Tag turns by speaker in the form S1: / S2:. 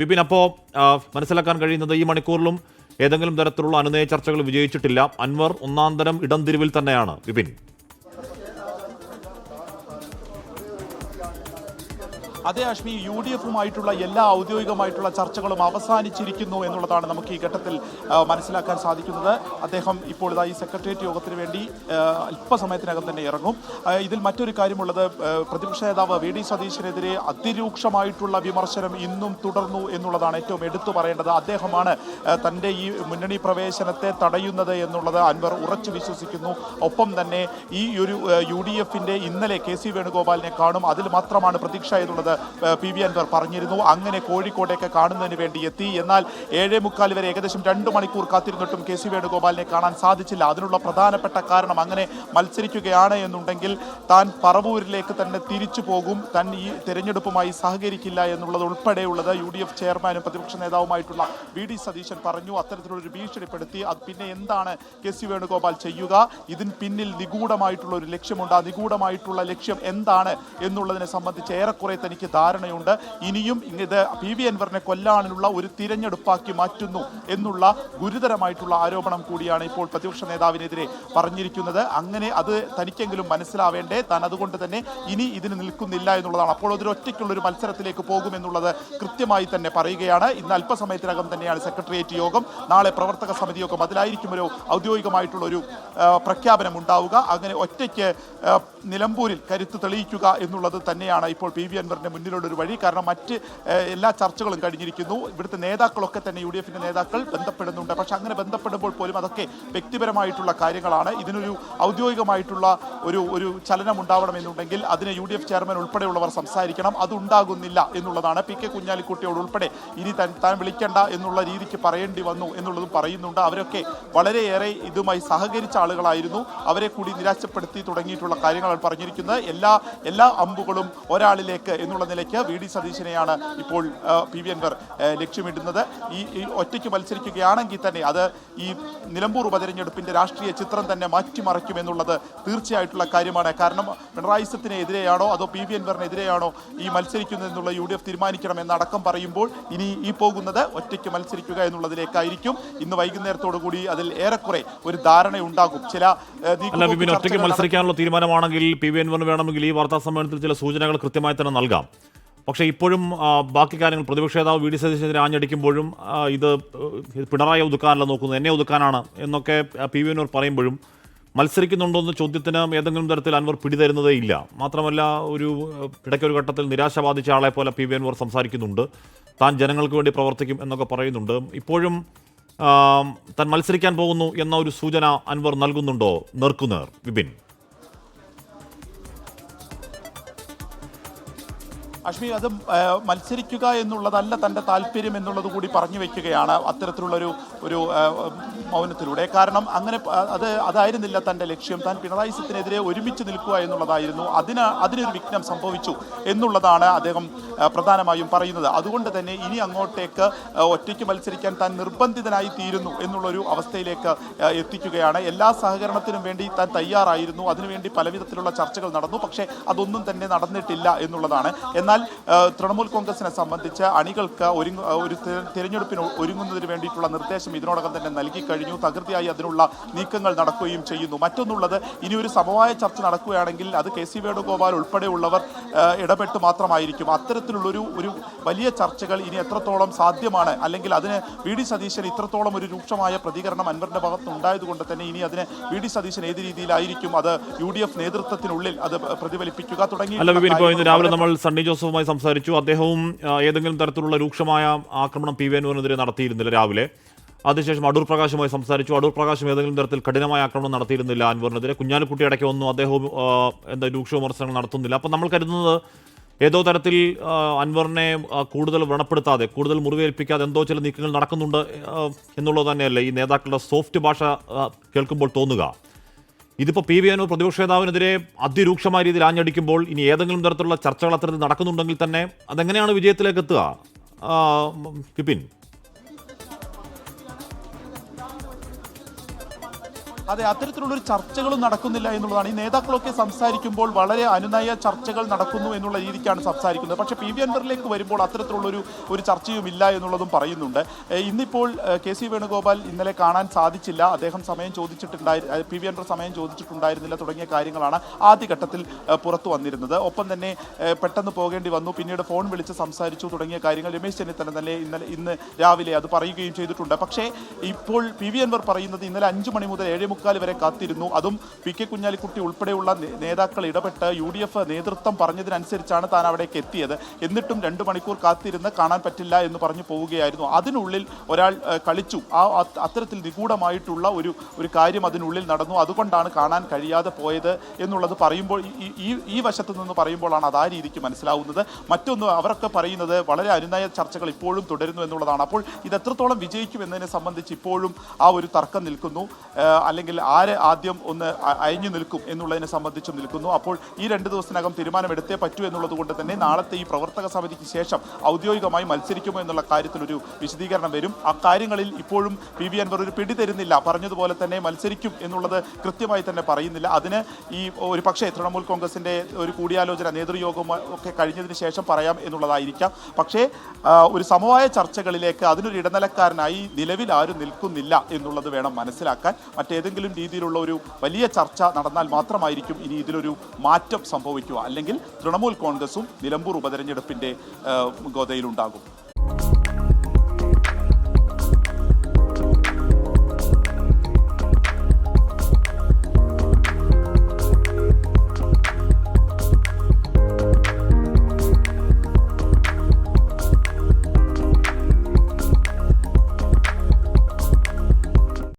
S1: വിപിൻ, അപ്പോൾ മനസ്സിലാക്കാൻ കഴിയുന്നത് ഈ മണിക്കൂറിലും ഏതെങ്കിലും തരത്തിലുള്ള അനുനയ ചർച്ചകൾ വിജയിച്ചിട്ടില്ല. അൻവർ ഒന്നാം തരം ഇടംതിരിവിൽ തന്നെയാണ്. വിപിൻ,
S2: അതേ അശ്മി, UDF-ഉമായിട്ടുള്ള എല്ലാ ഔദ്യോഗികമായിട്ടുള്ള ചർച്ചകളും അവസാനിച്ചിരിക്കുന്നു എന്നുള്ളതാണ് നമുക്ക് ഈ ഘട്ടത്തിൽ മനസ്സിലാക്കാൻ സാധിക്കുന്നത്. അദ്ദേഹം ഇപ്പോൾ ഈ സെക്രട്ടേറിയറ്റ് യോഗത്തിന് വേണ്ടി അല്പസമയത്തിനകം തന്നെ ഇറങ്ങും. ഇതിൽ മറ്റൊരു കാര്യമുള്ളത്, പ്രതിപക്ഷ നേതാവ് VD സതീശനെതിരെ അതിരൂക്ഷമായിട്ടുള്ള വിമർശനം ഇന്നും തുടർന്നു എന്നുള്ളതാണ് ഏറ്റവും എടുത്തു പറയേണ്ടത്. അദ്ദേഹമാണ് തൻ്റെ ഈ മുന്നണി പ്രവേശനത്തെ തടയുന്നത് എന്നുള്ളത് അൻവർ ഉറച്ചു വിശ്വസിക്കുന്നു. ഒപ്പം തന്നെ ഈ ഒരു UDF-ന്റെ ഇന്നലെ KC വേണുഗോപാലിനെ കാണും, അതിൽ മാത്രമാണ് പ്രതീക്ഷ എന്നുള്ളത് PV അൻവർ പറഞ്ഞിരുന്നു. അങ്ങനെ കോഴിക്കോട്ടേക്ക് കാണുന്നതിന് വേണ്ടി എത്തി. എന്നാൽ 7:45 വരെ ഏകദേശം 2 മണിക്കൂർ കാത്തിരുന്നിട്ടും KC വേണുഗോപാലിനെ കാണാൻ സാധിച്ചില്ല. അതിനുള്ള പ്രധാനപ്പെട്ട കാരണം, അങ്ങനെ മത്സരിക്കുകയാണ് എന്നുണ്ടെങ്കിൽ താൻ പറവൂരിലേക്ക് തന്നെ തിരിച്ചു പോകും, താൻ ഈ തെരഞ്ഞെടുപ്പുമായി സഹകരിക്കില്ല എന്നുള്ളത് ഉൾപ്പെടെയുള്ളത് UDF ചെയർമാനും പ്രതിപക്ഷ നേതാവുമായിട്ടുള്ള VD സതീശൻ പറഞ്ഞു. അത്തരത്തിലുള്ളൊരു ഭീഷണിപ്പെടുത്തി. അത് പിന്നെ എന്താണ് KC വേണുഗോപാൽ ചെയ്യുക? ഇതിന് പിന്നിൽ നിഗൂഢമായിട്ടുള്ള ഒരു ലക്ഷ്യമുണ്ട്. ആ നിഗൂഢമായിട്ടുള്ള ലക്ഷ്യം എന്താണ് എന്നുള്ളതിനെ സംബന്ധിച്ച് ഏറെക്കുറെ തനിക്ക് ധാരണയുണ്ട്. ഇനിയും ഇത് PV അൻവറിനെ കൊല്ലാനുള്ള ഒരു തിരഞ്ഞെടുപ്പാക്കി മാറ്റുന്നു എന്നുള്ള ഗുരുതരമായിട്ടുള്ള ആരോപണം കൂടിയാണ് ഇപ്പോൾ പ്രതിപക്ഷ നേതാവിനെതിരെ പറഞ്ഞിരിക്കുന്നത്. അങ്ങനെ അത് തനിക്കെങ്കിലും മനസ്സിലാവേണ്ടേ, താൻ അതുകൊണ്ട് തന്നെ ഇനി ഇതിന് നിൽക്കുന്നില്ല എന്നുള്ളതാണ്. അപ്പോൾ ഒറ്റയ്ക്കുള്ളൊരു മത്സരത്തിലേക്ക് പോകുമെന്നുള്ളത് കൃത്യമായി തന്നെ പറയുകയാണ്. ഇന്ന് അല്പസമയത്തിനകം തന്നെയാണ് സെക്രട്ടേറിയറ്റ് യോഗം, നാളെ പ്രവർത്തക സമിതി യോഗം. അതിലായിരിക്കും ഒരു ഔദ്യോഗികമായിട്ടുള്ളൊരു പ്രഖ്യാപനം ഉണ്ടാവുക. അങ്ങനെ ഒറ്റയ്ക്ക് നിലമ്പൂരിൽ കരുത്ത് തെളിയിക്കുക എന്നുള്ളത് തന്നെയാണ് ഇപ്പോൾ PV അൻവറിന്റെ മുന്നിലുള്ളൊരു വഴി. കാരണം മറ്റ് എല്ലാ ചർച്ചകളും കഴിഞ്ഞിരിക്കുന്നു. ഇവിടുത്തെ നേതാക്കളൊക്കെ തന്നെ UDF-ന്റെ നേതാക്കൾ ബന്ധപ്പെടുന്നുണ്ട്. പക്ഷെ അങ്ങനെ ബന്ധപ്പെടുമ്പോൾ പോലും അതൊക്കെ വ്യക്തിപരമായിട്ടുള്ള കാര്യങ്ങളാണ്. ഇതിനൊരു ഔദ്യോഗികമായിട്ടുള്ള ഒരു ചലനം ഉണ്ടാവണമെന്നുണ്ടെങ്കിൽ അതിന് UDF ചെയർമാൻ ഉൾപ്പെടെയുള്ളവർ സംസാരിക്കണം. അതുണ്ടാകുന്നില്ല എന്നുള്ളതാണ്. PK കുഞ്ഞാലിക്കുട്ടിയോട് ഉൾപ്പെടെ ഇനി താൻ വിളിക്കേണ്ട എന്നുള്ള രീതിക്ക് പറയേണ്ടി വന്നു എന്നുള്ളതും പറയുന്നുണ്ട്. അവരൊക്കെ വളരെയേറെ ഇതുമായി സഹകരിച്ച ആളുകളായിരുന്നു. അവരെ കൂടി നിരാശപ്പെടുത്തി തുടങ്ങിയിട്ടുള്ള കാര്യങ്ങളാണ് പറഞ്ഞിരിക്കുന്നത്. എല്ലാ അമ്പുകളും ഒരാളിലേക്ക് എന്നുള്ള നിലയ്ക്ക് VD സതീശനെയാണ് ഇപ്പോൾ PV അൻവർ ലക്ഷ്യമിടുന്നത്. ഈ ഒറ്റയ്ക്ക് മത്സരിക്കുകയാണെങ്കിൽ തന്നെ അത് ഈ നിലമ്പൂർ ഉപതെരഞ്ഞെടുപ്പിന്റെ രാഷ്ട്രീയ ചിത്രം തന്നെ മാറ്റിമറിക്കുമെന്നുള്ളത് തീർച്ചയായിട്ടുള്ള കാര്യമാണ്. കാരണം പിണറായി സത്തിനെതിരെയാണോ അതോ PV അൻവറിനെതിരെയാണോ ഈ മത്സരിക്കുന്നതെന്നുള്ള UDF തീരുമാനിക്കണമെന്നടക്കം പറയുമ്പോൾ ഇനി ഈ പോകുന്നത് ഒറ്റയ്ക്ക് മത്സരിക്കുക എന്നുള്ളതിലേക്കായിരിക്കും. ഇന്ന് വൈകുന്നേരത്തോടു കൂടി അതിൽ ഏറെക്കുറെ ഒരു ധാരണയുണ്ടാകും. ചില
S1: ഒറ്റയ്ക്ക് മത്സരിക്കാനുള്ള തീരുമാനമാണെങ്കിൽ PV അൻവറിന് വേണമെങ്കിൽ ഈ വാർത്താ സമ്മേളനത്തിൽ ചില സൂചനകൾ കൃത്യമായി തന്നെ നൽകാം. പക്ഷേ ഇപ്പോഴും ബാക്കി കാര്യങ്ങൾ പ്രതിപക്ഷ നേതാവ് VD സതീശനെതിരെ ആഞ്ഞടിക്കുമ്പോഴും ഇത് പിണറായി ഒതുക്കാനല്ല നോക്കുന്നത്, എന്നെ ഒതുക്കാനാണ് എന്നൊക്കെ PV അൻവർ പറയുമ്പോഴും മത്സരിക്കുന്നുണ്ടോ എന്ന ചോദ്യത്തിന് ഏതെങ്കിലും തരത്തിൽ അൻവർ പിടിതരുന്നതേ ഇല്ല. മാത്രമല്ല, ഇടയ്ക്കൊരു ഘട്ടത്തിൽ നിരാശ ബാധിച്ച ആളെ പോലെ PV അൻവർ സംസാരിക്കുന്നുണ്ട്. താൻ ജനങ്ങൾക്ക് വേണ്ടി പ്രവർത്തിക്കും എന്നൊക്കെ പറയുന്നുണ്ട്. ഇപ്പോഴും താൻ മത്സരിക്കാൻ പോകുന്നു എന്ന ഒരു സൂചന അൻവർ നൽകുന്നുണ്ടോ നേർക്കുനേർ? വിപിൻ,
S2: അശ്മി, അത് മത്സരിക്കുക എന്നുള്ളതല്ല തൻ്റെ താല്പര്യം എന്നുള്ളത് കൂടി പറഞ്ഞു വയ്ക്കുകയാണ് അത്തരത്തിലുള്ളൊരു മൗനത്തിലൂടെ. കാരണം അങ്ങനെ അതായിരുന്നില്ല തൻ്റെ ലക്ഷ്യം. താൻ പിണറായി സത്തിനെതിരെ ഒരുമിച്ച് നിൽക്കുക എന്നുള്ളതായിരുന്നു. അതിനൊരു വിഘ്നം സംഭവിച്ചു എന്നുള്ളതാണ് അദ്ദേഹം പ്രധാനമായും പറയുന്നത്. അതുകൊണ്ട് തന്നെ ഇനി അങ്ങോട്ടേക്ക് ഒറ്റയ്ക്ക് മത്സരിക്കാൻ താൻ നിർബന്ധിതനായി തീരുന്നു എന്നുള്ളൊരു അവസ്ഥയിലേക്ക് എത്തിക്കുകയാണ്. എല്ലാ സഹകരണത്തിനും വേണ്ടി താൻ തയ്യാറായിരുന്നു. അതിനുവേണ്ടി പലവിധത്തിലുള്ള ചർച്ചകൾ നടന്നു. പക്ഷേ അതൊന്നും തന്നെ നടന്നിട്ടില്ല എന്നുള്ളതാണ്. എന്നാൽ തൃണമൂൽ കോൺഗ്രസിനെ സംബന്ധിച്ച് അണികൾക്ക് ഒരു തിരഞ്ഞെടുപ്പിന് ഒരുങ്ങുന്നതിന് വേണ്ടിയിട്ടുള്ള നിർദ്ദേശം ഇതിനോടകം തന്നെ നൽകി കഴിഞ്ഞു. തകൃതിയായി അതിനുള്ള നീക്കങ്ങൾ നടക്കുകയും ചെയ്യുന്നു. മറ്റൊന്നുള്ളത്, ഇനി ഒരു സമവായ ചർച്ച നടക്കുകയാണെങ്കിൽ അത് KC വേണുഗോപാൽ ഉൾപ്പെടെയുള്ളവർ ഇടപെട്ട് മാത്രമായിരിക്കും. അത്തരത്തിലുള്ളൊരു വലിയ ചർച്ചകൾ ഇനി എത്രത്തോളം സാധ്യമാണ്, അല്ലെങ്കിൽ അതിന് VD സതീശൻ ഇത്രത്തോളം ഒരു രൂക്ഷമായ പ്രതികരണം അൻവറിന്റെ ഭാഗത്ത് ഉണ്ടായതുകൊണ്ട് തന്നെ ഇനി അതിന് VD സതീശൻ ഏത് രീതിയിലായിരിക്കും അത് UDF നേതൃത്വത്തിനുള്ളിൽ അത് പ്രതിഫലിപ്പിക്കുക തുടങ്ങി.
S1: രാവിലെ നമ്മൾ സണ്ണി ജോസഫുമായി സംസാരിച്ചു. അദ്ദേഹവും ഏതെങ്കിലും തരത്തിലുള്ള രൂക്ഷമായ ആക്രമണം PV അൻവറിനെതിരെ നടത്തിയിരുന്നില്ല രാവിലെ. അതിനുശേഷം അടൂർ പ്രകാശുമായി സംസാരിച്ചു. അടൂർ പ്രകാശും ഏതെങ്കിലും തരത്തിൽ കഠിനമായ ആക്രമണം നടത്തിയിരുന്നില്ല അൻവറിനെതിരെ. കുഞ്ഞാലിക്കുട്ടി ഇടയ്ക്ക് ഒന്നും അദ്ദേഹവും രൂക്ഷ വിമർശനങ്ങൾ നടത്തുന്നില്ല. അപ്പം നമ്മൾ കരുതുന്നത് ഏതോ തരത്തിൽ അൻവറിനെ കൂടുതൽ വ്രണപ്പെടുത്താതെ, കൂടുതൽ മുറിവേൽപ്പിക്കാതെ എന്തോ ചില നീക്കങ്ങൾ നടക്കുന്നുണ്ട് എന്നുള്ളത് തന്നെയല്ലേ ഈ നേതാക്കളുടെ സോഫ്റ്റ് ഭാഷ കേൾക്കുമ്പോൾ തോന്നുക. ഇതിപ്പോൾ PV അൻവർ പ്രതിപക്ഷ നേതാവിനെതിരെ അതിരൂക്ഷമായ രീതിയിൽ ആഞ്ഞടിക്കുമ്പോൾ ഇനി ഏതെങ്കിലും തരത്തിലുള്ള ചർച്ചകൾ അത്തരത്തിൽ നടക്കുന്നുണ്ടെങ്കിൽ തന്നെ അതെങ്ങനെയാണ് വിജയത്തിലേക്ക് എത്തുക? വിപിൻ,
S2: അതെ, അത്തരത്തിലുള്ളൊരു ചർച്ചകളും നടക്കുന്നില്ല എന്നുള്ളതാണ്. ഈ നേതാക്കളൊക്കെ സംസാരിക്കുമ്പോൾ വളരെ അനുനയ ചർച്ചകൾ നടക്കുന്നു എന്നുള്ള രീതിക്കാണ് സംസാരിക്കുന്നത്. പക്ഷേ പി വി അൻവറിലേക്ക് വരുമ്പോൾ അത്തരത്തിലുള്ളൊരു ചർച്ചയും ഇല്ല എന്നുള്ളതും പറയുന്നുണ്ട്. ഇന്നിപ്പോൾ കെ സി വേണുഗോപാൽ ഇന്നലെ കാണാൻ സാധിച്ചില്ല. അദ്ദേഹം സമയം പി വി അൻവർ സമയം ചോദിച്ചിട്ടുണ്ടായിരുന്നില്ല തുടങ്ങിയ കാര്യങ്ങളാണ് ആദ്യഘട്ടത്തിൽ പുറത്തു വന്നിരുന്നത്. ഒപ്പം തന്നെ പെട്ടെന്ന് പോകേണ്ടി വന്നു, പിന്നീട് ഫോൺ വിളിച്ച് സംസാരിച്ചു തുടങ്ങിയ കാര്യങ്ങൾ രമേശ് ചെന്നിത്തല തന്നെ ഇന്ന് രാവിലെ അത് പറയുകയും ചെയ്തിട്ടുണ്ട്. പക്ഷേ ഇപ്പോൾ പി വി അൻവർ പറയുന്നത് ഇന്നലെ 5 മണി മുതൽ 7:45 വരെ കാത്തിരുന്നു. അതും പി കെ കുഞ്ഞാലിക്കുട്ടി ഉൾപ്പെടെയുള്ള നേതാക്കൾ ഇടപെട്ട് UDF നേതൃത്വം പറഞ്ഞതിനനുസരിച്ചാണ് താൻ അവിടേക്ക് എത്തിയത്. എന്നിട്ടും 2 മണിക്കൂർ കാത്തിരുന്ന് കാണാൻ പറ്റില്ല എന്ന് പറഞ്ഞു പോവുകയായിരുന്നു. അതിനുള്ളിൽ ഒരാൾ കളിച്ചു. അത്തരത്തിൽ നിഗൂഢമായിട്ടുള്ള ഒരു കാര്യം അതിനുള്ളിൽ നടന്നു. അതുകൊണ്ടാണ് കാണാൻ കഴിയാതെ പോയത് എന്നുള്ളത് പറയുമ്പോൾ ഈ വശത്തു നിന്ന് പറയുമ്പോഴാണ് അത് ആ രീതിക്ക് മനസ്സിലാവുന്നത്. മറ്റൊന്ന്, അവരൊക്കെ പറയുന്നത് വളരെ അനുനയ ചർച്ചകൾ ഇപ്പോഴും തുടരുന്നു എന്നുള്ളതാണ്. അപ്പോൾ ഇത് എത്രത്തോളം വിജയിക്കും എന്നതിനെ സംബന്ധിച്ച് ഇപ്പോഴും ആ ഒരു തർക്കം നിൽക്കുന്നു. അല്ലെങ്കിൽ ആര് ആദ്യം ഒന്ന് അയഞ്ഞു നിൽക്കും എന്നുള്ളതിനെ സംബന്ധിച്ചും നിൽക്കുന്നു. അപ്പോൾ ഈ 2 ദിവസത്തിനകം തീരുമാനമെടുത്തേ പറ്റൂ എന്നുള്ളത് കൊണ്ട് തന്നെ നാളത്തെ ഈ പ്രവർത്തക സമിതിക്ക് ശേഷം ഔദ്യോഗികമായി മത്സരിക്കുമോ എന്നുള്ള കാര്യത്തിലൊരു വിശദീകരണം വരും. ആ കാര്യങ്ങളിൽ ഇപ്പോഴും പി വി അൻവർ ഒരു പിടി തരുന്നില്ല. പറഞ്ഞതുപോലെ തന്നെ മത്സരിക്കും എന്നുള്ളത് കൃത്യമായി തന്നെ പറയുന്നില്ല. അതിന് ഈ ഒരു പക്ഷേ തൃണമൂൽ കോൺഗ്രസിൻ്റെ ഒരു കൂടിയാലോചന നേതൃയോഗം ഒക്കെ കഴിഞ്ഞതിന് ശേഷം പറയാം എന്നുള്ളതായിരിക്കാം. പക്ഷേ ഒരു സമവായ ചർച്ചകളിലേക്ക് അതിനൊരു ഇടനിലക്കാരനായി നിലവിൽ ആരും നിൽക്കുന്നില്ല എന്നുള്ളത് വേണം മനസ്സിലാക്കാൻ. മറ്റേതെങ്കിലും രീതിയിലുള്ള ഒരു വലിയ ചർച്ച നടന്നാൽ മാത്രമായിരിക്കും ഇനി ഇതിലൊരു മാറ്റം സംഭവിക്കുക. അല്ലെങ്കിൽ തൃണമൂൽ കോൺഗ്രസും നിലമ്പൂർ ഉപതെരഞ്ഞെടുപ്പിൻ്റെ ഗോതയിലുണ്ടാകും.